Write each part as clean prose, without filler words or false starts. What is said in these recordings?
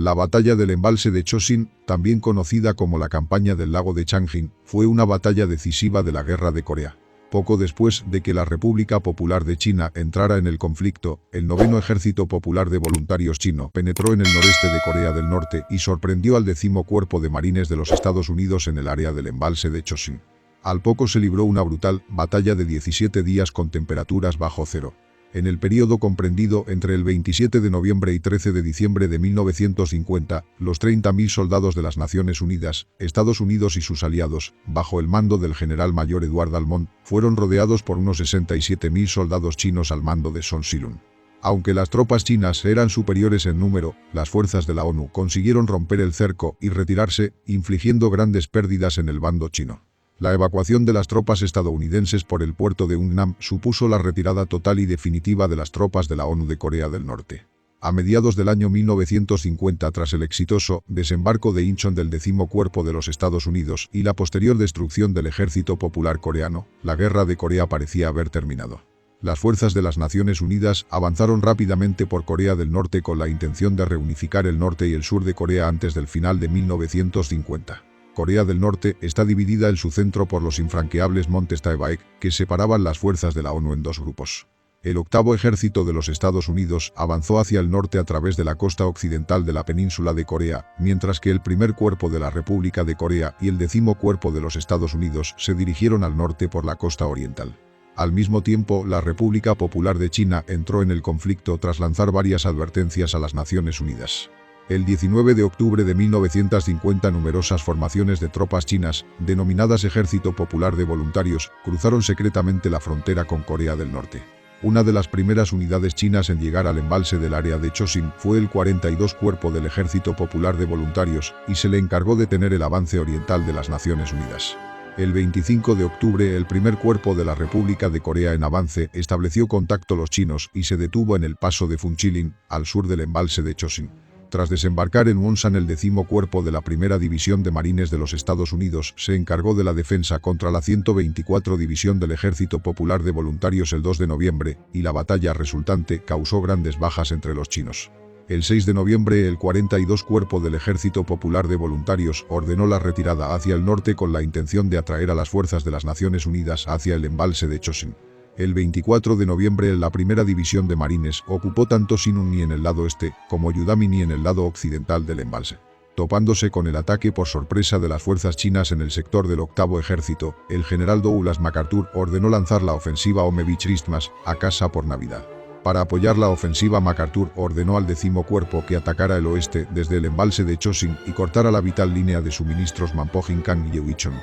La batalla del embalse de Chosin, también conocida como la campaña del lago de Changjin, fue una batalla decisiva de la Guerra de Corea. Poco después de que la República Popular de China entrara en el conflicto, el Noveno Ejército Popular de Voluntarios Chino penetró en el noreste de Corea del Norte y sorprendió al 10º Cuerpo de Marines de los Estados Unidos en el área del embalse de Chosin. Al poco se libró una brutal batalla de 17 días con temperaturas bajo cero. En el período comprendido entre el 27 de noviembre y 13 de diciembre de 1950, los 30.000 soldados de las Naciones Unidas, Estados Unidos y sus aliados, bajo el mando del general mayor Edward Almond, fueron rodeados por unos 67.000 soldados chinos al mando de Son Silun. Aunque las tropas chinas eran superiores en número, las fuerzas de la ONU consiguieron romper el cerco y retirarse, infligiendo grandes pérdidas en el bando chino. La evacuación de las tropas estadounidenses por el puerto de Ungnam supuso la retirada total y definitiva de las tropas de la ONU de Corea del Norte. A mediados del año 1950, tras el exitoso desembarco de Incheon del 10º Cuerpo de los Estados Unidos y la posterior destrucción del Ejército Popular Coreano, la Guerra de Corea parecía haber terminado. Las fuerzas de las Naciones Unidas avanzaron rápidamente por Corea del Norte con la intención de reunificar el norte y el sur de Corea antes del final de 1950. Corea del Norte está dividida en su centro por los infranqueables montes Taebaek, que separaban las fuerzas de la ONU en dos grupos. El 8º Ejército de los Estados Unidos avanzó hacia el norte a través de la costa occidental de la península de Corea, mientras que el 1er Cuerpo de la República de Corea y el 10º Cuerpo de los Estados Unidos se dirigieron al norte por la costa oriental. Al mismo tiempo, la República Popular de China entró en el conflicto tras lanzar varias advertencias a las Naciones Unidas. El 19 de octubre de 1950, numerosas formaciones de tropas chinas, denominadas Ejército Popular de Voluntarios, cruzaron secretamente la frontera con Corea del Norte. Una de las primeras unidades chinas en llegar al embalse del área de Chosin fue el 42 Cuerpo del Ejército Popular de Voluntarios y se le encargó detener el avance oriental de las Naciones Unidas. El 25 de octubre, el 1er Cuerpo de la República de Corea en avance estableció contacto con los chinos y se detuvo en el paso de Funchilin, al sur del embalse de Chosin. Tras desembarcar en Wonsan, el 10º Cuerpo de la Primera División de Marines de los Estados Unidos se encargó de la defensa contra la 124 División del Ejército Popular de Voluntarios el 2 de noviembre, y la batalla resultante causó grandes bajas entre los chinos. El 6 de noviembre, el 42 Cuerpo del Ejército Popular de Voluntarios ordenó la retirada hacia el norte con la intención de atraer a las fuerzas de las Naciones Unidas hacia el embalse de Chosin. El 24 de noviembre, la Primera División de Marines ocupó tanto Sinunni en el lado este como Yudamini en el lado occidental del embalse. Topándose con el ataque por sorpresa de las fuerzas chinas en el sector del 8º Ejército, el general Douglas MacArthur ordenó lanzar la ofensiva Omevich Christmas a casa por Navidad. Para apoyar la ofensiva, MacArthur ordenó al 10º Cuerpo que atacara el oeste desde el embalse de Chosin y cortara la vital línea de suministros Mampojin-Kang y Yeouichon.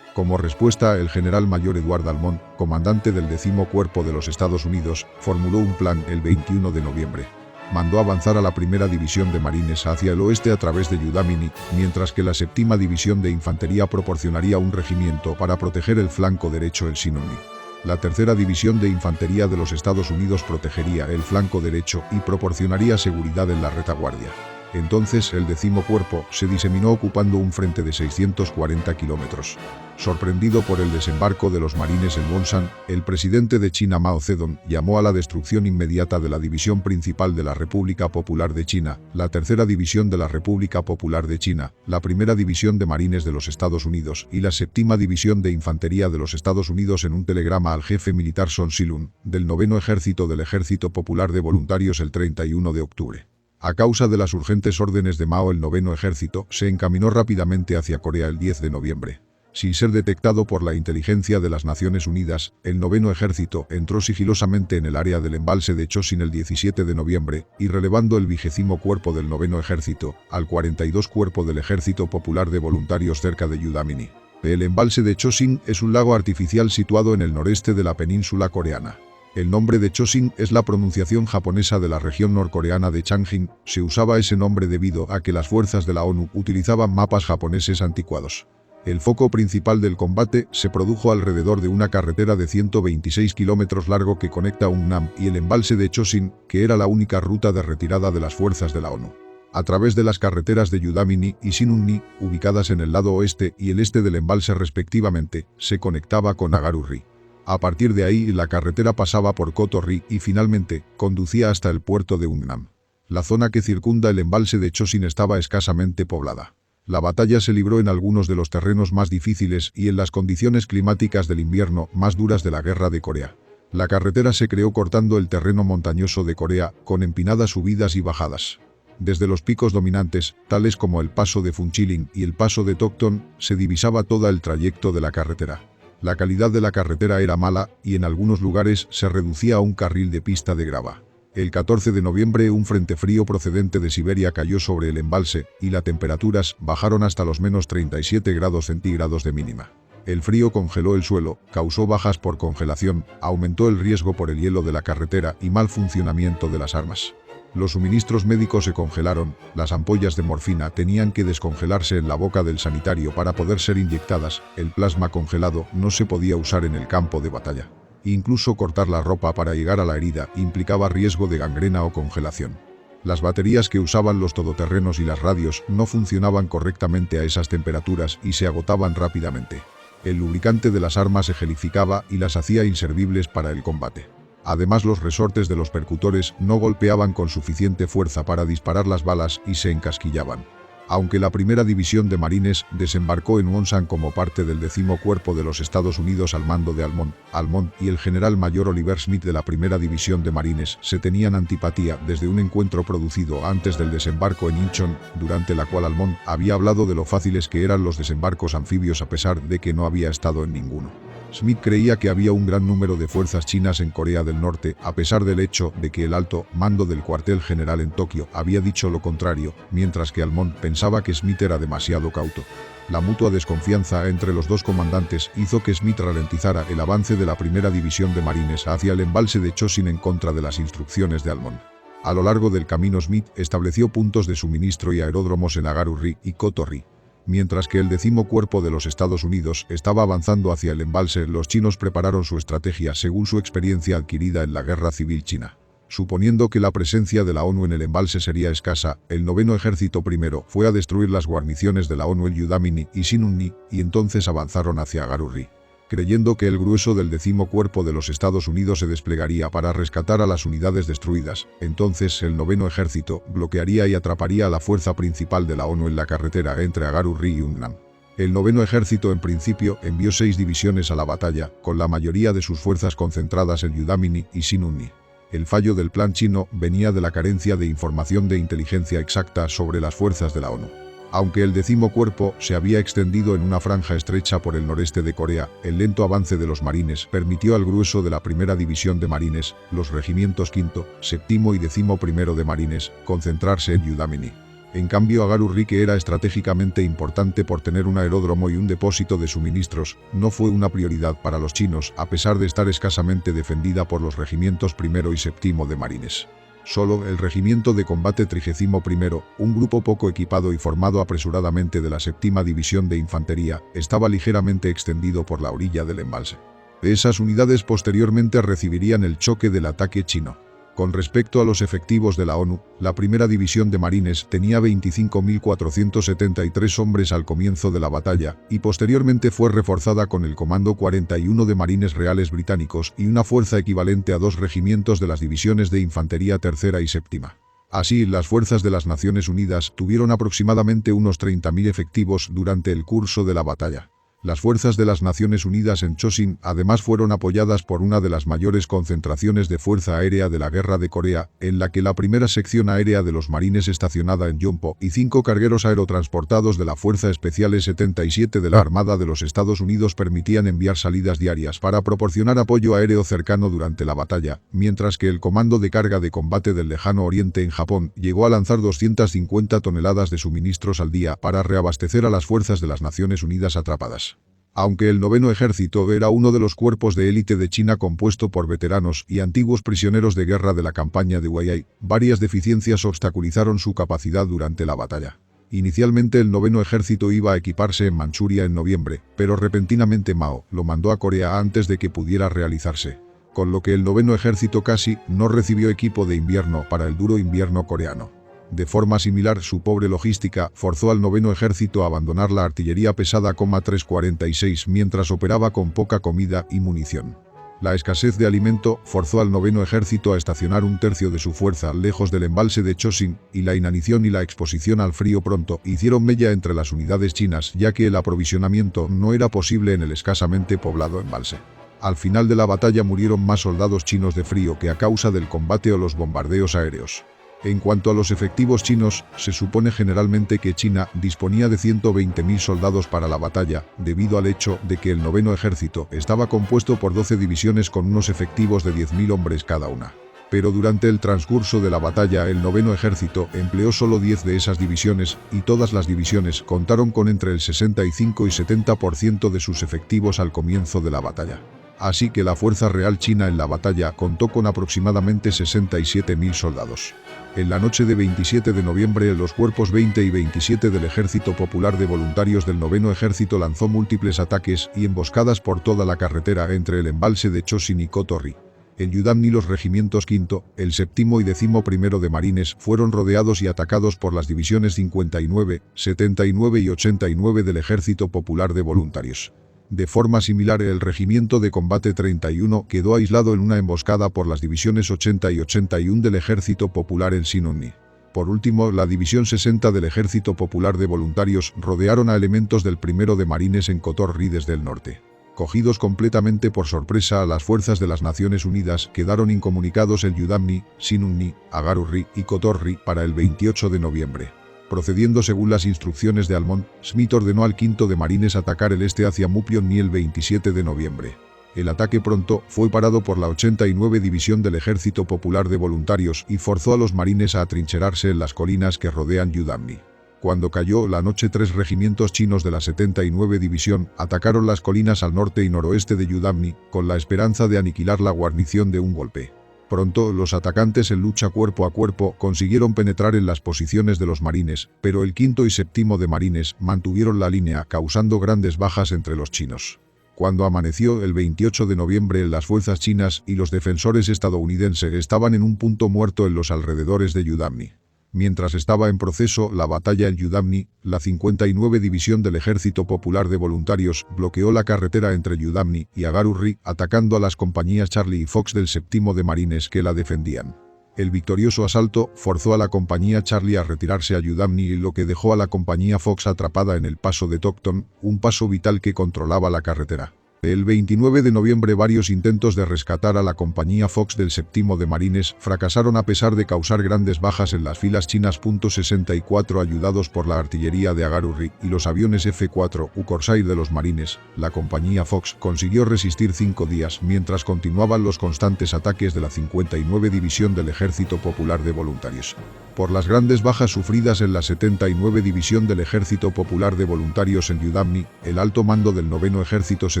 Como respuesta, el general mayor Edward Almond, comandante del 10º Cuerpo de los Estados Unidos, formuló un plan el 21 de noviembre. Mandó avanzar a la Primera División de Marines hacia el oeste a través de Yudamini, mientras que la 7ª División de Infantería proporcionaría un regimiento para proteger el flanco derecho del Sinunni. La 3ª División de Infantería de los Estados Unidos protegería el flanco derecho y proporcionaría seguridad en la retaguardia. Entonces el 10º Cuerpo se diseminó ocupando un frente de 640 kilómetros. Sorprendido por el desembarco de los marines en Wonsan, el presidente de China Mao Zedong llamó a la destrucción inmediata de la división principal de la República Popular de China, la 3ª División de la República Popular de China, la 1ª División de Marines de los Estados Unidos y la 7ª División de Infantería de los Estados Unidos en un telegrama al jefe militar Son Silun, del 9º Ejército del Ejército Popular de Voluntarios el 31 de octubre. A causa de las urgentes órdenes de Mao, el 9º Ejército se encaminó rápidamente hacia Corea el 10 de noviembre. Sin ser detectado por la inteligencia de las Naciones Unidas, el 9º Ejército entró sigilosamente en el área del embalse de Chosin el 17 de noviembre y, relevando el 20º Cuerpo del 9º Ejército, al 42 Cuerpo del Ejército Popular de Voluntarios cerca de Yudamini. El embalse de Chosin es un lago artificial situado en el noreste de la península coreana. El nombre de Chosin es la pronunciación japonesa de la región norcoreana de Changjin. Se usaba ese nombre debido a que las fuerzas de la ONU utilizaban mapas japoneses anticuados. El foco principal del combate se produjo alrededor de una carretera de 126 kilómetros largo que conecta Ungnam y el embalse de Chosin, que era la única ruta de retirada de las fuerzas de la ONU. A través de las carreteras de Yudamini y Sinunni, ubicadas en el lado oeste y el este del embalse respectivamente, se conectaba con Nagaru-ri. A partir de ahí, la carretera pasaba por Koto-ri y finalmente conducía hasta el puerto de Ungnam. La zona que circunda el embalse de Chosin estaba escasamente poblada. La batalla se libró en algunos de los terrenos más difíciles y en las condiciones climáticas del invierno más duras de la Guerra de Corea. La carretera se creó cortando el terreno montañoso de Corea, con empinadas subidas y bajadas. Desde los picos dominantes, tales como el paso de Funchilin y el paso de Tokton, se divisaba todo el trayecto de la carretera. La calidad de la carretera era mala y en algunos lugares se reducía a un carril de pista de grava. El 14 de noviembre un frente frío procedente de Siberia cayó sobre el embalse y las temperaturas bajaron hasta los menos 37 grados centígrados de mínima. El frío congeló el suelo, causó bajas por congelación, aumentó el riesgo por el hielo de la carretera y mal funcionamiento de las armas. Los suministros médicos se congelaron, las ampollas de morfina tenían que descongelarse en la boca del sanitario para poder ser inyectadas, el plasma congelado no se podía usar en el campo de batalla. Incluso cortar la ropa para llegar a la herida implicaba riesgo de gangrena o congelación. Las baterías que usaban los todoterrenos y las radios no funcionaban correctamente a esas temperaturas y se agotaban rápidamente. El lubricante de las armas se gelificaba y las hacía inservibles para el combate. Además, los resortes de los percutores no golpeaban con suficiente fuerza para disparar las balas y se encasquillaban. Aunque la primera división de marines desembarcó en Wonsan como parte del 10º Cuerpo de los Estados Unidos al mando de Almond y el general mayor Oliver Smith de la primera división de marines se tenían antipatía desde un encuentro producido antes del desembarco en Incheon, durante la cual Almond había hablado de lo fáciles que eran los desembarcos anfibios a pesar de que no había estado en ninguno. Smith creía que había un gran número de fuerzas chinas en Corea del Norte, a pesar del hecho de que el alto mando del cuartel general en Tokio había dicho lo contrario, mientras que Almond pensaba que Smith era demasiado cauto. La mutua desconfianza entre los dos comandantes hizo que Smith ralentizara el avance de la primera división de marines hacia el embalse de Chosin en contra de las instrucciones de Almond. A lo largo del camino Smith estableció puntos de suministro y aeródromos en Agaru-ri y Koto-ri. Mientras que el 10º Cuerpo de los Estados Unidos estaba avanzando hacia el embalse, los chinos prepararon su estrategia según su experiencia adquirida en la Guerra Civil China. Suponiendo que la presencia de la ONU en el embalse sería escasa, el 9º Ejército primero fue a destruir las guarniciones de la ONU en Yudamini y Sinunni y entonces avanzaron hacia Agaru-ri. Creyendo que el grueso del 10º Cuerpo de los Estados Unidos se desplegaría para rescatar a las unidades destruidas, entonces el 9º Ejército bloquearía y atraparía a la fuerza principal de la ONU en la carretera entre Agaru-ri y Unnam. El 9º Ejército en principio envió 6 divisiones a la batalla, con la mayoría de sus fuerzas concentradas en Yudamini y Sinunni. El fallo del plan chino venía de la carencia de información de inteligencia exacta sobre las fuerzas de la ONU. Aunque el 10º Cuerpo se había extendido en una franja estrecha por el noreste de Corea, el lento avance de los marines permitió al grueso de la primera división de marines, los regimientos 5º, 7º y 11º de marines, concentrarse en Yudamini. En cambio, Agaru-ri, que era estratégicamente importante por tener un aeródromo y un depósito de suministros, no fue una prioridad para los chinos, a pesar de estar escasamente defendida por los regimientos 1º y 7º de marines. Solo el Regimiento de Combate 31º, un grupo poco equipado y formado apresuradamente de la 7ª División de Infantería, estaba ligeramente extendido por la orilla del embalse. Esas unidades posteriormente recibirían el choque del ataque chino. Con respecto a los efectivos de la ONU, la primera división de marines tenía 25.473 hombres al comienzo de la batalla, y posteriormente fue reforzada con el Comando 41 de Marines Reales Británicos y una fuerza equivalente a 2 regimientos de las divisiones de infantería tercera y séptima. Así, las fuerzas de las Naciones Unidas tuvieron aproximadamente unos 30.000 efectivos durante el curso de la batalla. Las fuerzas de las Naciones Unidas en Chosin además fueron apoyadas por una de las mayores concentraciones de fuerza aérea de la Guerra de Corea, en la que la primera sección aérea de los marines estacionada en Yompo y 5 cargueros aerotransportados de la Fuerza Especial E-77 de la Armada de los Estados Unidos permitían enviar salidas diarias para proporcionar apoyo aéreo cercano durante la batalla, mientras que el Comando de Carga de Combate del Lejano Oriente en Japón llegó a lanzar 250 toneladas de suministros al día para reabastecer a las fuerzas de las Naciones Unidas atrapadas. Aunque el 9º Ejército era uno de los cuerpos de élite de China compuesto por veteranos y antiguos prisioneros de guerra de la campaña de Wei'ai, varias deficiencias obstaculizaron su capacidad durante la batalla. Inicialmente el 9º Ejército iba a equiparse en Manchuria en noviembre, pero repentinamente Mao lo mandó a Corea antes de que pudiera realizarse, con lo que el 9º Ejército casi no recibió equipo de invierno para el duro invierno coreano. De forma similar, su pobre logística forzó al 9º Ejército a abandonar la artillería pesada 346 mientras operaba con poca comida y munición. La escasez de alimento forzó al noveno ejército a estacionar un tercio de su fuerza lejos del embalse de Chosin, y la inanición y la exposición al frío pronto hicieron mella entre las unidades chinas, ya que el aprovisionamiento no era posible en el escasamente poblado embalse. Al final de la batalla murieron más soldados chinos de frío que a causa del combate o los bombardeos aéreos. En cuanto a los efectivos chinos, se supone generalmente que China disponía de 120.000 soldados para la batalla, debido al hecho de que el noveno ejército estaba compuesto por 12 divisiones con unos efectivos de 10.000 hombres cada una. Pero durante el transcurso de la batalla el noveno ejército empleó solo 10 de esas divisiones, y todas las divisiones contaron con entre el 65 y 70% de sus efectivos al comienzo de la batalla. Así que la fuerza real china en la batalla contó con aproximadamente 67.000 soldados. En la noche de 27 de noviembre los cuerpos 20 y 27 del Ejército Popular de Voluntarios del Noveno Ejército lanzó múltiples ataques y emboscadas por toda la carretera entre el embalse de Chosin y Kotorri. En Yudamni los regimientos V, el séptimo y 11º de Marines fueron rodeados y atacados por las divisiones 59, 79 y 89 del Ejército Popular de Voluntarios. De forma similar, el Regimiento de Combate 31 quedó aislado en una emboscada por las divisiones 80 y 81 del Ejército Popular en Sinunni. Por último, la División 60 del Ejército Popular de Voluntarios rodearon a elementos del 1º de Marines en Kotorri desde el norte. Cogidos completamente por sorpresa, las fuerzas de las Naciones Unidas quedaron incomunicados en Yudamni, Sinunni, Agarurri y Kotorri para el 28 de noviembre. Procediendo según las instrucciones de Almond, Smith ordenó al V de Marines atacar el este hacia Mupyeong el 27 de noviembre. El ataque pronto fue parado por la 89 División del Ejército Popular de Voluntarios y forzó a los marines a atrincherarse en las colinas que rodean Yudamni. Cuando cayó la noche, 3 regimientos chinos de la 79 División atacaron las colinas al norte y noroeste de Yudamni, con la esperanza de aniquilar la guarnición de un golpe. Pronto, los atacantes en lucha cuerpo a cuerpo consiguieron penetrar en las posiciones de los marines, pero el quinto y séptimo de Marines mantuvieron la línea, causando grandes bajas entre los chinos. Cuando amaneció el 28 de noviembre, las fuerzas chinas y los defensores estadounidenses estaban en un punto muerto en los alrededores de Yudamni. Mientras estaba en proceso la batalla en Yudamni, la 59 División del Ejército Popular de Voluntarios bloqueó la carretera entre Yudamni y Agarurri, atacando a las compañías Charlie y Fox del séptimo de Marines que la defendían. El victorioso asalto forzó a la compañía Charlie a retirarse a Yudamni, lo que dejó a la compañía Fox atrapada en el paso de Tokton, un paso vital que controlaba la carretera. El 29 de noviembre varios intentos de rescatar a la compañía Fox del séptimo de Marines fracasaron a pesar de causar grandes bajas en las filas chinas. 64 ayudados por la artillería de Agarurri y los aviones F-4U Corsair de los Marines, la compañía Fox consiguió resistir 5 días mientras continuaban los constantes ataques de la 59 División del Ejército Popular de Voluntarios. Por las grandes bajas sufridas en la 79 División del Ejército Popular de Voluntarios en Yudamni, el alto mando del noveno ejército se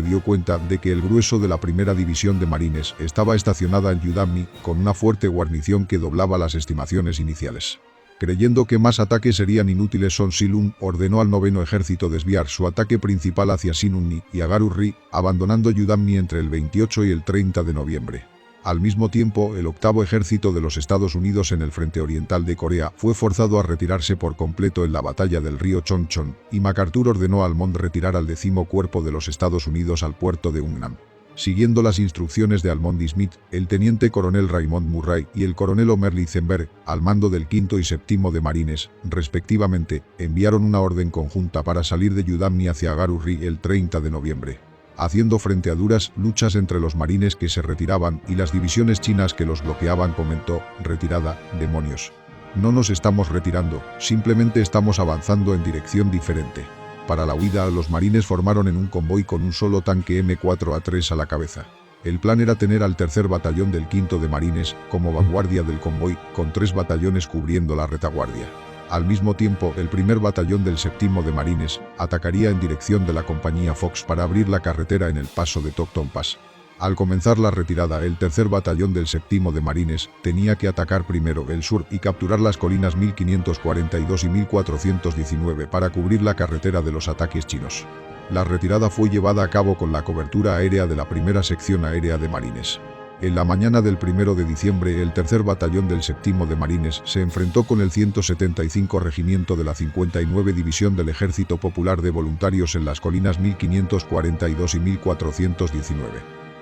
dio cuenta de que el grueso de la primera división de marines estaba estacionada en Yudamni con una fuerte guarnición que doblaba las estimaciones iniciales. Creyendo que más ataques serían inútiles, Son Si-lun ordenó al noveno ejército desviar su ataque principal hacia Sinunni y Agarurri, abandonando Yudamni entre el 28 y el 30 de noviembre. Al mismo tiempo, el octavo ejército de los Estados Unidos en el frente oriental de Corea fue forzado a retirarse por completo en la batalla del río Chonchon, y MacArthur ordenó a Almond retirar al 10º cuerpo de los Estados Unidos al puerto de Hungnam. Siguiendo las instrucciones de Almond y Smith, el teniente coronel Raymond Murray y el coronel Omer Lizenberg, al mando del quinto y séptimo de Marines, respectivamente, enviaron una orden conjunta para salir de Yudamni hacia Agarurri el 30 de noviembre. Haciendo frente a duras luchas entre los marines que se retiraban y las divisiones chinas que los bloqueaban, comentó: retirada, demonios. No nos estamos retirando, simplemente estamos avanzando en dirección diferente. Para la huida, los marines formaron en un convoy con un solo tanque M4A3 a la cabeza. El plan era tener al tercer batallón del quinto de Marines como vanguardia del convoy, con 3 batallones cubriendo la retaguardia. Al mismo tiempo, el primer batallón del séptimo de Marines atacaría en dirección de la compañía Fox para abrir la carretera en el paso de Tokton Pass. Al comenzar la retirada, el tercer batallón del séptimo de Marines tenía que atacar primero el sur y capturar las colinas 1542 y 1419 para cubrir la carretera de los ataques chinos. La retirada fue llevada a cabo con la cobertura aérea de la primera sección aérea de Marines. En la mañana del 1 de diciembre, el tercer batallón del séptimo de Marines se enfrentó con el 175 Regimiento de la 59 División del Ejército Popular de Voluntarios en las colinas 1542 y 1419.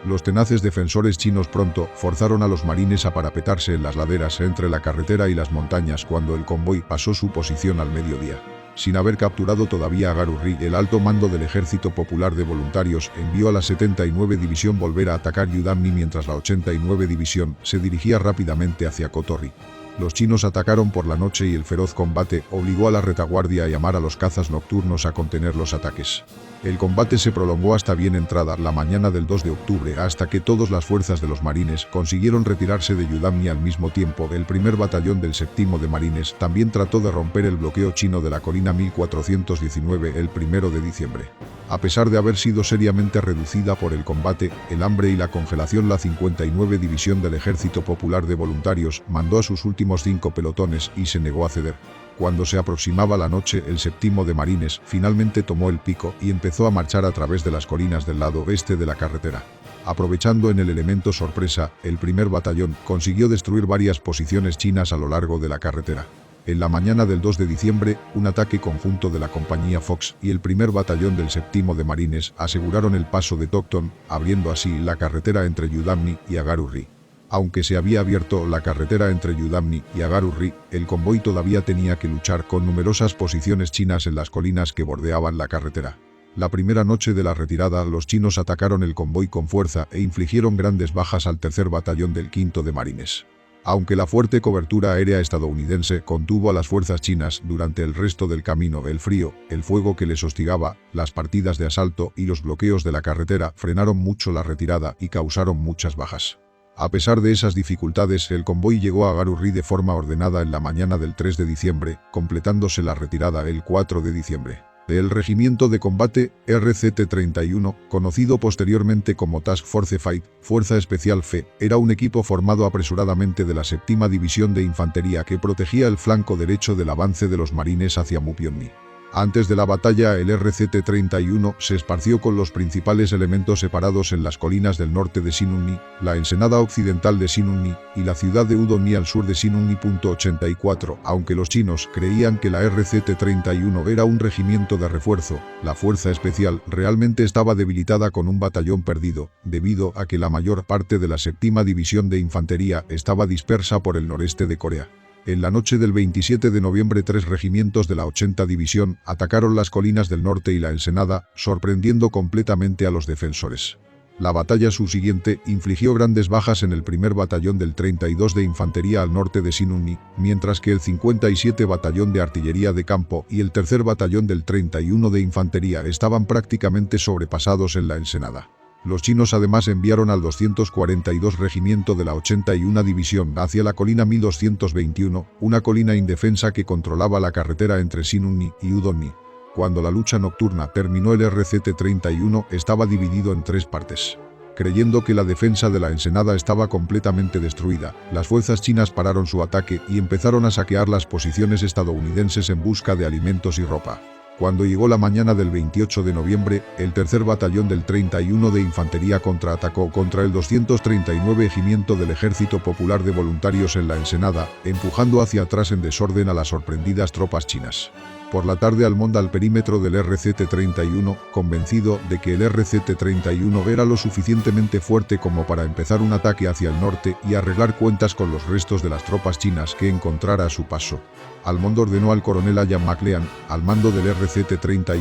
Los tenaces defensores chinos pronto forzaron a los marines a parapetarse en las laderas entre la carretera y las montañas cuando el convoy pasó su posición al mediodía. Sin haber capturado todavía a Garhu Ri, el alto mando del Ejército Popular de Voluntarios envió a la 79 División volver a atacar Yudamni mientras la 89 División se dirigía rápidamente hacia Kotori. Los chinos atacaron por la noche y el feroz combate obligó a la retaguardia a llamar a los cazas nocturnos a contener los ataques. El combate se prolongó hasta bien entrada la mañana del 2 de octubre hasta que todas las fuerzas de los marines consiguieron retirarse de Yudamni al mismo tiempo. El primer batallón del 7º de Marines también trató de romper el bloqueo chino de la colina 1419 el 1 de diciembre. A pesar de haber sido seriamente reducida por el combate, el hambre y la congelación, la 59 División del Ejército Popular de Voluntarios mandó a sus últimos 5 pelotones y se negó a ceder. Cuando se aproximaba la noche, el 7º de Marines finalmente tomó el pico y empezó a marchar a través de las colinas del lado oeste de la carretera. Aprovechando en el elemento sorpresa, el primer batallón consiguió destruir varias posiciones chinas a lo largo de la carretera. En la mañana del 2 de diciembre, un ataque conjunto de la compañía Fox y el primer batallón del 7º de Marines aseguraron el paso de Tokton, abriendo así la carretera entre Yudamni y Garhu Ri. Aunque se había abierto la carretera entre Yudamni y Garhu Ri, el convoy todavía tenía que luchar con numerosas posiciones chinas en las colinas que bordeaban la carretera. La primera noche de la retirada, los chinos atacaron el convoy con fuerza e infligieron grandes bajas al tercer batallón del 5º de Marines. Aunque la fuerte cobertura aérea estadounidense contuvo a las fuerzas chinas durante el resto del camino, el frío, el fuego que les hostigaba, las partidas de asalto y los bloqueos de la carretera frenaron mucho la retirada y causaron muchas bajas. A pesar de esas dificultades, el convoy llegó a Garhu Ri de forma ordenada en la mañana del 3 de diciembre, completándose la retirada el 4 de diciembre. El Regimiento de Combate RCT-31, conocido posteriormente como Task Force Fight, Fuerza Especial FE, era un equipo formado apresuradamente de la 7ª División de Infantería que protegía el flanco derecho del avance de los marines hacia Mupionmi. Antes de la batalla, el RCT-31 se esparció con los principales elementos separados en las colinas del norte de Sinunni, la ensenada occidental de Sinunni y la ciudad de Udonni al sur de Sinunni. 84. Aunque los chinos creían que la RCT-31 era un regimiento de refuerzo, la fuerza especial realmente estaba debilitada con un batallón perdido, debido a que la mayor parte de la 7ª División de Infantería estaba dispersa por el noreste de Corea. En la noche del 27 de noviembre, 3 regimientos de la 80 División atacaron las colinas del norte y la ensenada, sorprendiendo completamente a los defensores. La batalla subsiguiente infligió grandes bajas en el primer batallón del 32 de Infantería al norte de Sinunni, mientras que el 57 Batallón de Artillería de Campo y el tercer batallón del 31 de Infantería estaban prácticamente sobrepasados en la ensenada. Los chinos además enviaron al 242 Regimiento de la 81 División hacia la colina 1221, una colina indefensa que controlaba la carretera entre Sinunni y Udonni. Cuando la lucha nocturna terminó, el RCT-31 estaba dividido en 3 partes. Creyendo que la defensa de la ensenada estaba completamente destruida, las fuerzas chinas pararon su ataque y empezaron a saquear las posiciones estadounidenses en busca de alimentos y ropa. Cuando llegó la mañana del 28 de noviembre, el tercer batallón del 31 de Infantería contraatacó contra el 239 Regimiento del Ejército Popular de Voluntarios en la ensenada, empujando hacia atrás en desorden a las sorprendidas tropas chinas. Por la tarde, Almonda al perímetro del RCT-31, convencido de que el RCT-31 era lo suficientemente fuerte como para empezar un ataque hacia el norte y arreglar cuentas con los restos de las tropas chinas que encontrara a su paso. Almond ordenó al coronel Ian McLean, al mando del RCT-31,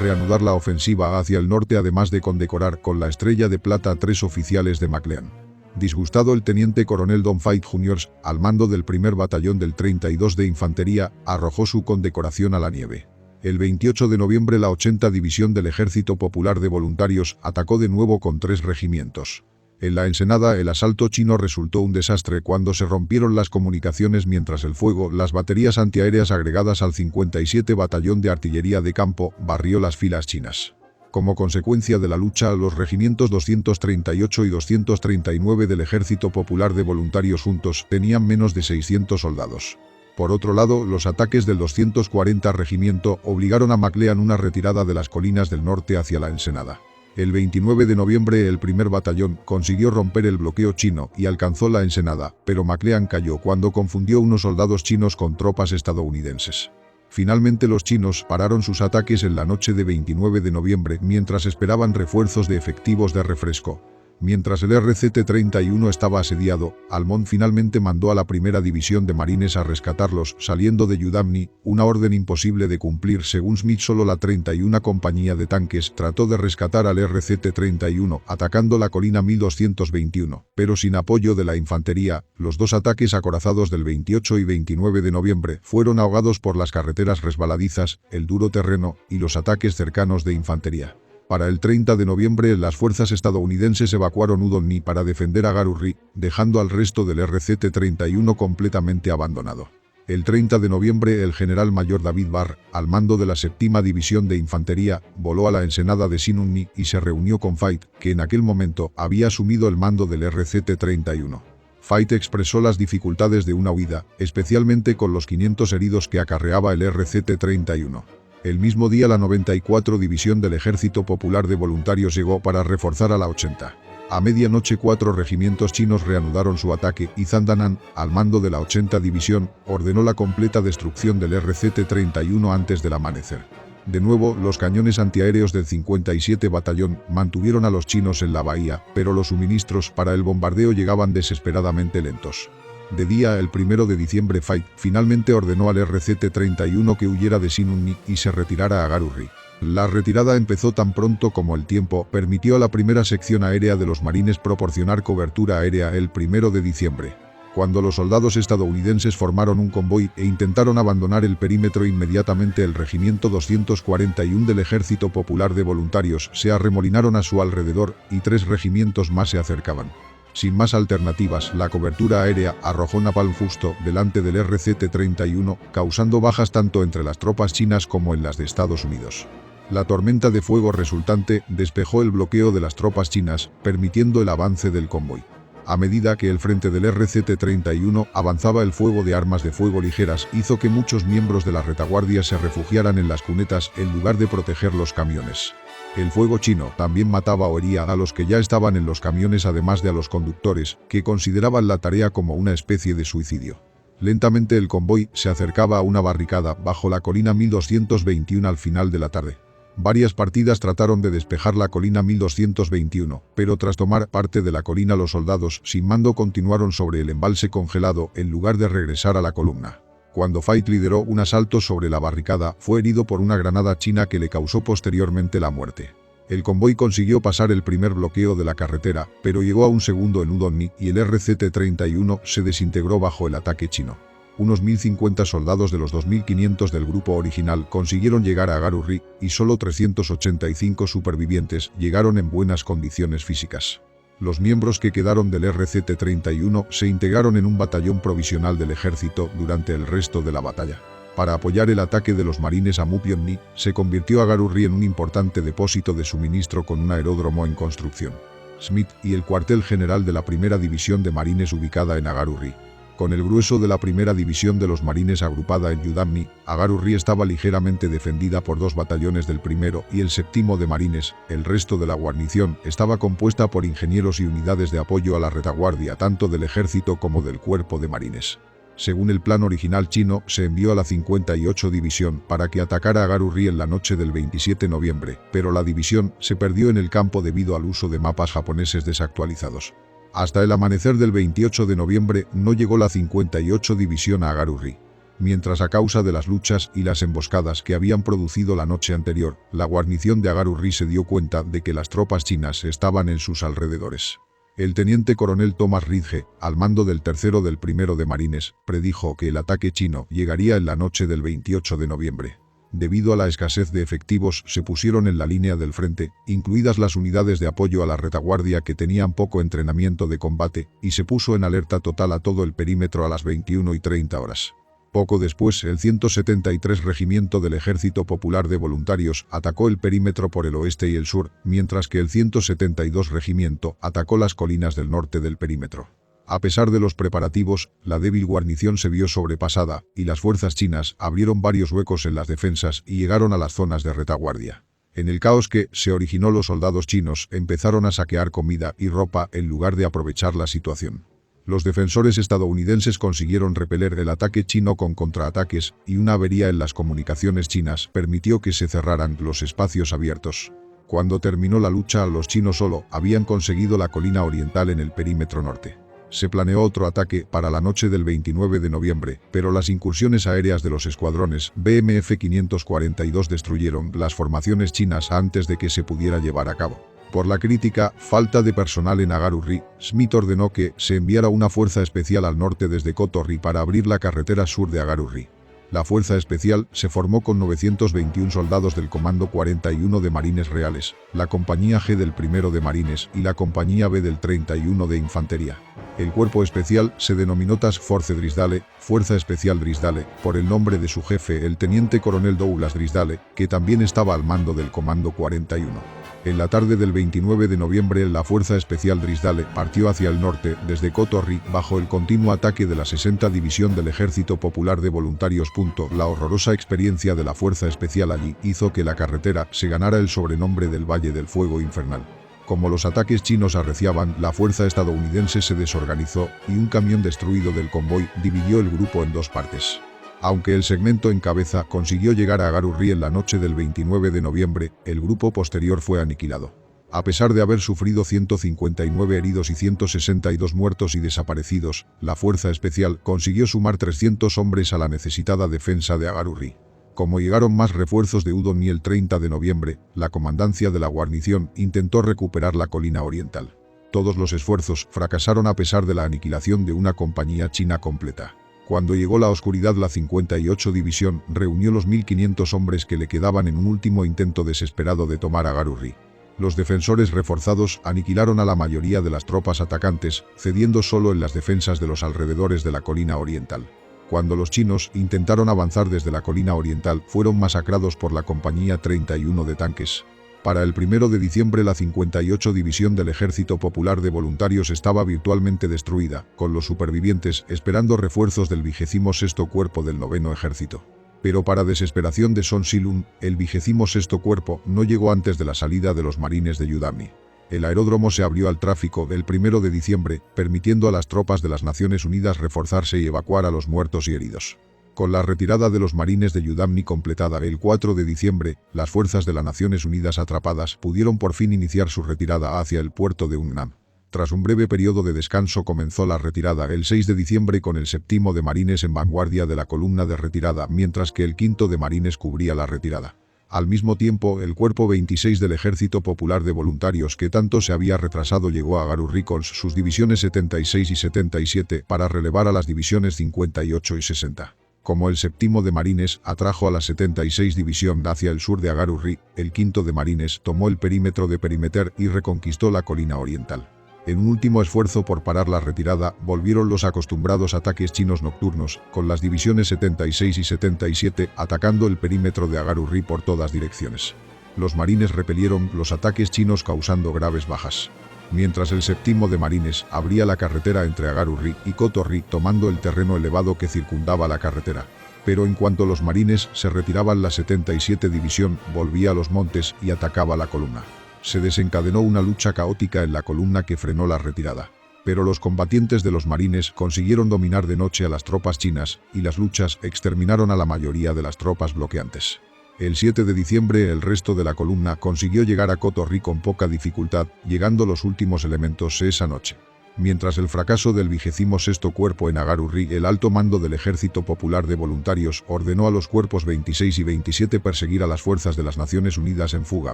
reanudar la ofensiva hacia el norte, además de condecorar con la Estrella de Plata a 3 oficiales de McLean. Disgustado, el teniente coronel Don Fight Jr., al mando del primer batallón del 32 de Infantería, arrojó su condecoración a la nieve. El 28 de noviembre, la 80 División del Ejército Popular de Voluntarios atacó de nuevo con 3 regimientos. En la ensenada, el asalto chino resultó un desastre cuando se rompieron las comunicaciones, mientras el fuego, las baterías antiaéreas agregadas al 57 Batallón de Artillería de Campo, barrió las filas chinas. Como consecuencia de la lucha, los regimientos 238 y 239 del Ejército Popular de Voluntarios juntos tenían menos de 600 soldados. Por otro lado, los ataques del 240 Regimiento obligaron a McLean una retirada de las colinas del norte hacia la ensenada. El 29 de noviembre, el primer batallón consiguió romper el bloqueo chino y alcanzó la ensenada, pero McLean cayó cuando confundió unos soldados chinos con tropas estadounidenses. Finalmente, los chinos pararon sus ataques en la noche de 29 de noviembre mientras esperaban refuerzos de efectivos de refresco. Mientras el RCT-31 estaba asediado, Almond finalmente mandó a la primera división de marines a rescatarlos, saliendo de Yudamni, una orden imposible de cumplir. Según Smith, solo la 31 compañía de tanques trató de rescatar al RCT-31, atacando la colina 1221, pero sin apoyo de la infantería. Los dos ataques acorazados del 28 y 29 de noviembre fueron ahogados por las carreteras resbaladizas, el duro terreno y los ataques cercanos de infantería. Para el 30 de noviembre, las fuerzas estadounidenses evacuaron Udon-ni para defender a Garurri, dejando al resto del RCT-31 completamente abandonado. El 30 de noviembre, el general mayor David Barr, al mando de la 7ª División de Infantería, voló a la ensenada de Sinunni y se reunió con Fait, que en aquel momento había asumido el mando del RCT-31. Fait expresó las dificultades de una huida, especialmente con los 500 heridos que acarreaba el RCT-31. El mismo día, la 94 División del Ejército Popular de Voluntarios llegó para reforzar a la 80. A medianoche, 4 regimientos chinos reanudaron su ataque y Zandanan, al mando de la 80 División, ordenó la completa destrucción del RCT-31 antes del amanecer. De nuevo, los cañones antiaéreos del 57 Batallón mantuvieron a los chinos en la bahía, pero los suministros para el bombardeo llegaban desesperadamente lentos. De día, el 1 de diciembre, Fait finalmente ordenó al RCT-31 que huyera de Sinunni y se retirara a Garurri. La retirada empezó tan pronto como el tiempo permitió a la primera sección aérea de los marines proporcionar cobertura aérea el 1 de diciembre. Cuando los soldados estadounidenses formaron un convoy e intentaron abandonar el perímetro, inmediatamente el Regimiento 241 del Ejército Popular de Voluntarios se arremolinaron a su alrededor y 3 regimientos más se acercaban. Sin más alternativas, la cobertura aérea arrojó napalm justo delante del RCT-31, causando bajas tanto entre las tropas chinas como en las de Estados Unidos. La tormenta de fuego resultante despejó el bloqueo de las tropas chinas, permitiendo el avance del convoy. A medida que el frente del RCT-31 avanzaba, el fuego de armas de fuego ligeras hizo que muchos miembros de la retaguardia se refugiaran en las cunetas en lugar de proteger los camiones. El fuego chino también mataba o hería a los que ya estaban en los camiones, además de a los conductores, que consideraban la tarea como una especie de suicidio. Lentamente el convoy se acercaba a una barricada bajo la colina 1221 al final de la tarde. Varias partidas trataron de despejar la colina 1221, pero tras tomar parte de la colina, los soldados sin mando continuaron sobre el embalse congelado en lugar de regresar a la columna. Cuando Fait lideró un asalto sobre la barricada, fue herido por una granada china que le causó posteriormente la muerte. El convoy consiguió pasar el primer bloqueo de la carretera, pero llegó a un segundo en Udon-ni y el RCT-31 se desintegró bajo el ataque chino. Unos 1050 soldados de los 2500 del grupo original consiguieron llegar a Garurri y solo 385 supervivientes llegaron en buenas condiciones físicas. Los miembros que quedaron del RCT-31 se integraron en un batallón provisional del ejército durante el resto de la batalla. Para apoyar el ataque de los marines a Mupyeong-ni, se convirtió a Garurri en un importante depósito de suministro con un aeródromo en construcción. Smith y el cuartel general de la primera división de marines ubicada en Agarurri. Con el grueso de la primera división de los marines agrupada en Yudamni, Agarurri estaba ligeramente defendida por 2 batallones del 1º y el 7º de marines. El resto de la guarnición estaba compuesta por ingenieros y unidades de apoyo a la retaguardia tanto del ejército como del cuerpo de marines. Según el plan original chino, se envió a la 58 División para que atacara a Garurri en la noche del 27 de noviembre, pero la división se perdió en el campo debido al uso de mapas japoneses desactualizados. Hasta el amanecer del 28 de noviembre no llegó la 58 División a Agarurri. Mientras, a causa de las luchas y las emboscadas que habían producido la noche anterior, la guarnición de Agarurri se dio cuenta de que las tropas chinas estaban en sus alrededores. El teniente coronel Thomas Ridge, al mando del 3º del 1º de marines, predijo que el ataque chino llegaría en la noche del 28 de noviembre. Debido a la escasez de efectivos, se pusieron en la línea del frente, incluidas las unidades de apoyo a la retaguardia que tenían poco entrenamiento de combate, y se puso en alerta total a todo el perímetro a las 21:30 horas. Poco después, el 173 Regimiento del Ejército Popular de Voluntarios atacó el perímetro por el oeste y el sur, mientras que el 172 Regimiento atacó las colinas del norte del perímetro. A pesar de los preparativos, la débil guarnición se vio sobrepasada, y las fuerzas chinas abrieron varios huecos en las defensas y llegaron a las zonas de retaguardia. En el caos que se originó, los soldados chinos empezaron a saquear comida y ropa en lugar de aprovechar la situación. Los defensores estadounidenses consiguieron repeler el ataque chino con contraataques, y una avería en las comunicaciones chinas permitió que se cerraran los espacios abiertos. Cuando terminó la lucha, los chinos solo habían conseguido la colina oriental en el perímetro norte. Se planeó otro ataque para la noche del 29 de noviembre, pero las incursiones aéreas de los escuadrones BMF 542 destruyeron las formaciones chinas antes de que se pudiera llevar a cabo. Por la crítica falta de personal en Agarurri, Smith ordenó que se enviara una fuerza especial al norte desde Kotorri para abrir la carretera sur de Agarurri. La fuerza especial se formó con 921 soldados del Comando 41 de Marines Reales, la Compañía G del 1 de Marines y la Compañía B del 31 de Infantería. El cuerpo especial se denominó Task Force Drysdale, Fuerza Especial Drysdale, por el nombre de su jefe, el teniente coronel Douglas Drysdale, que también estaba al mando del Comando 41. En la tarde del 29 de noviembre, la Fuerza Especial Drysdale partió hacia el norte, desde Kotorri, bajo el continuo ataque de la 60 División del Ejército Popular de Voluntarios. La horrorosa experiencia de la Fuerza Especial allí hizo que la carretera se ganara el sobrenombre del Valle del Fuego Infernal. Como los ataques chinos arreciaban, la fuerza estadounidense se desorganizó y un camión destruido del convoy dividió el grupo en dos partes. Aunque el segmento en cabeza consiguió llegar a Agarurri en la noche del 29 de noviembre, el grupo posterior fue aniquilado. A pesar de haber sufrido 159 heridos y 162 muertos y desaparecidos, la Fuerza Especial consiguió sumar 300 hombres a la necesitada defensa de Agarurri. Como llegaron más refuerzos de Udon y el 30 de noviembre, la comandancia de la guarnición intentó recuperar la colina oriental. Todos los esfuerzos fracasaron a pesar de la aniquilación de una compañía china completa. Cuando llegó la oscuridad, la 58 División reunió los 1.500 hombres que le quedaban en un último intento desesperado de tomar Agarurri. Los defensores reforzados aniquilaron a la mayoría de las tropas atacantes, cediendo solo en las defensas de los alrededores de la colina oriental. Cuando los chinos intentaron avanzar desde la colina oriental, fueron masacrados por la Compañía 31 de tanques. Para el 1 de diciembre, la 58 División del Ejército Popular de Voluntarios estaba virtualmente destruida, con los supervivientes esperando refuerzos del 26º Cuerpo del 9º Ejército. Pero para desesperación de Son Si-lun, el 26º Cuerpo no llegó antes de la salida de los marines de Yudamni. El aeródromo se abrió al tráfico el 1 de diciembre, permitiendo a las tropas de las Naciones Unidas reforzarse y evacuar a los muertos y heridos. Con la retirada de los marines de Yudamni completada el 4 de diciembre, las fuerzas de las Naciones Unidas atrapadas pudieron por fin iniciar su retirada hacia el puerto de Hungnam. Tras un breve periodo de descanso, comenzó la retirada el 6 de diciembre con el 7º de Marines en vanguardia de la columna de retirada, mientras que el 5º de Marines cubría la retirada. Al mismo tiempo, el Cuerpo 26 del Ejército Popular de Voluntarios, que tanto se había retrasado, llegó a Agarurri con sus divisiones 76 y 77 para relevar a las divisiones 58 y 60. Como el 7º de Marines atrajo a la 76 División hacia el sur de Agarurri, el 5º de Marines tomó el perímetro de Perimeter y reconquistó la colina oriental. En un último esfuerzo por parar la retirada, volvieron los acostumbrados ataques chinos nocturnos, con las divisiones 76 y 77 atacando el perímetro de Agarurri por todas direcciones. Los marines repelieron los ataques chinos causando graves bajas. Mientras el 7º de Marines abría la carretera entre Agarurri y Kotorri, tomando el terreno elevado que circundaba la carretera. Pero en cuanto los marines se retiraban, la 77 División volvía a los montes y atacaba la columna. Se desencadenó una lucha caótica en la columna que frenó la retirada. Pero los combatientes de los marines consiguieron dominar de noche a las tropas chinas, y las luchas exterminaron a la mayoría de las tropas bloqueantes. El 7 de diciembre el resto de la columna consiguió llegar a Kotorri con poca dificultad, llegando los últimos elementos esa noche. Mientras el fracaso del 26º Cuerpo en Agarurri, el alto mando del Ejército Popular de Voluntarios ordenó a los cuerpos 26 y 27 perseguir a las fuerzas de las Naciones Unidas en fuga,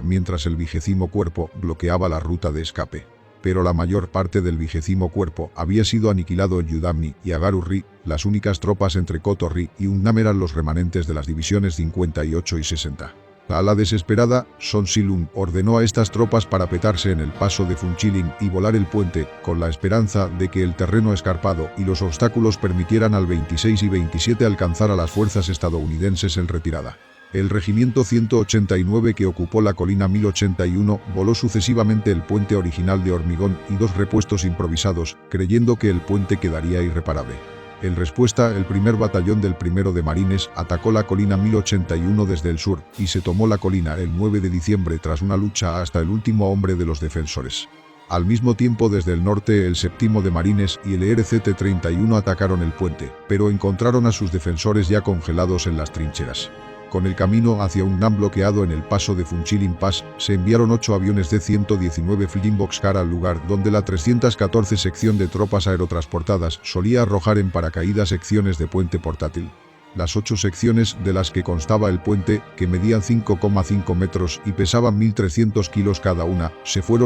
mientras el 20º Cuerpo bloqueaba la ruta de escape. Pero la mayor parte del 20º Cuerpo había sido aniquilado en Yudamni y Agarurri. Las únicas tropas entre Kotorri y Hungnam eran los remanentes de las divisiones 58 y 60. A la desesperada, Son Si-lun ordenó a estas tropas parapetarse en el paso de Funchilin y volar el puente, con la esperanza de que el terreno escarpado y los obstáculos permitieran al 26 y 27 alcanzar a las fuerzas estadounidenses en retirada. El regimiento 189, que ocupó la colina 1081, voló sucesivamente el puente original de hormigón y dos repuestos improvisados, creyendo que el puente quedaría irreparable. En respuesta, el primer batallón del 1 de Marines atacó la colina 1081 desde el sur, y se tomó la colina el 9 de diciembre tras una lucha hasta el último hombre de los defensores. Al mismo tiempo, desde el norte, el 7º de Marines y el ERCT-31 atacaron el puente, pero encontraron a sus defensores ya congelados en las trincheras. Con el camino hacia Ungnam bloqueado en el paso de Funchilin Pass, se enviaron 8 aviones D-119 Flying Boxcar al lugar donde la 314 sección de tropas aerotransportadas solía arrojar en paracaídas secciones de puente portátil. Las 8 secciones de las que constaba el puente, que medían 5,5 metros y pesaban 1.300 kilos cada una,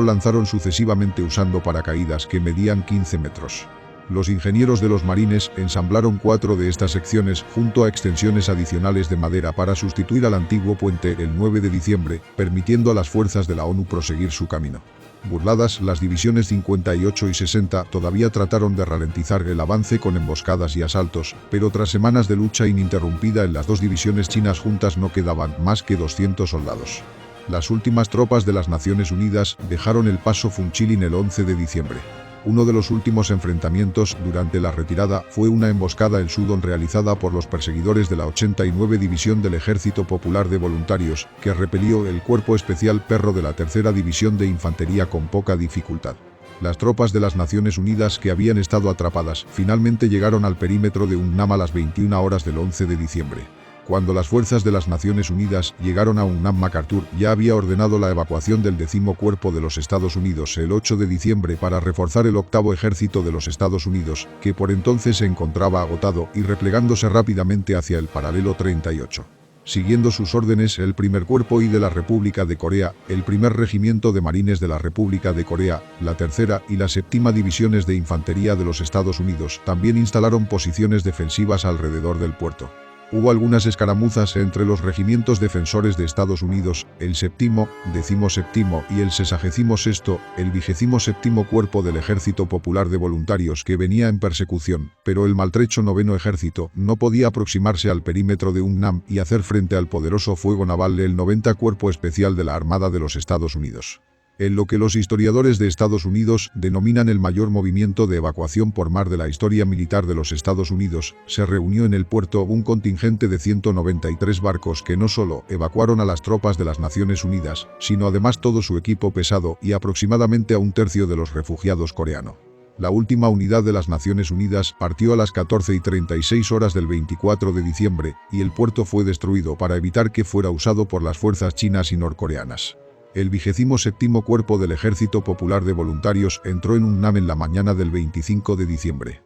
lanzaron sucesivamente usando paracaídas que medían 15 metros. Los ingenieros de los marines ensamblaron 4 de estas secciones junto a extensiones adicionales de madera para sustituir al antiguo puente el 9 de diciembre, permitiendo a las fuerzas de la ONU proseguir su camino. Burladas, las divisiones 58 y 60 todavía trataron de ralentizar el avance con emboscadas y asaltos, pero tras semanas de lucha ininterrumpida en las 2 divisiones chinas juntas no quedaban más que 200 soldados. Las últimas tropas de las Naciones Unidas dejaron el paso Funchilin el 11 de diciembre. Uno de los últimos enfrentamientos durante la retirada fue una emboscada en Sudón realizada por los perseguidores de la 89 División del Ejército Popular de Voluntarios, que repelió el Cuerpo Especial Perro de la 3ª División de Infantería con poca dificultad. Las tropas de las Naciones Unidas que habían estado atrapadas finalmente llegaron al perímetro de Ungnam a las 21 horas del 11 de diciembre. Cuando las fuerzas de las Naciones Unidas llegaron a Ungnam, MacArthur ya había ordenado la evacuación del 10º Cuerpo de los Estados Unidos el 8 de diciembre para reforzar el 8º Ejército de los Estados Unidos, que por entonces se encontraba agotado y replegándose rápidamente hacia el paralelo 38. Siguiendo sus órdenes, el primer cuerpo I de la República de Corea, el primer regimiento de marines de la República de Corea, la 3ª y la 7ª divisiones de infantería de los Estados Unidos también instalaron posiciones defensivas alrededor del puerto. Hubo algunas escaramuzas entre los regimientos defensores de Estados Unidos, el 7º, 17º y el 66º, el 27º Cuerpo del Ejército Popular de Voluntarios que venía en persecución, pero el maltrecho 9º Ejército no podía aproximarse al perímetro de Ungnam y hacer frente al poderoso fuego naval del 90 Cuerpo Especial de la Armada de los Estados Unidos. En lo que los historiadores de Estados Unidos denominan el mayor movimiento de evacuación por mar de la historia militar de los Estados Unidos, se reunió en el puerto un contingente de 193 barcos que no solo evacuaron a las tropas de las Naciones Unidas, sino además todo su equipo pesado y aproximadamente a 1/3 de los refugiados coreanos. La última unidad de las Naciones Unidas partió a las 14:36 horas del 24 de diciembre y el puerto fue destruido para evitar que fuera usado por las fuerzas chinas y norcoreanas. El 27º Cuerpo del Ejército Popular de Voluntarios entró en Ungnam en la mañana del 25 de diciembre.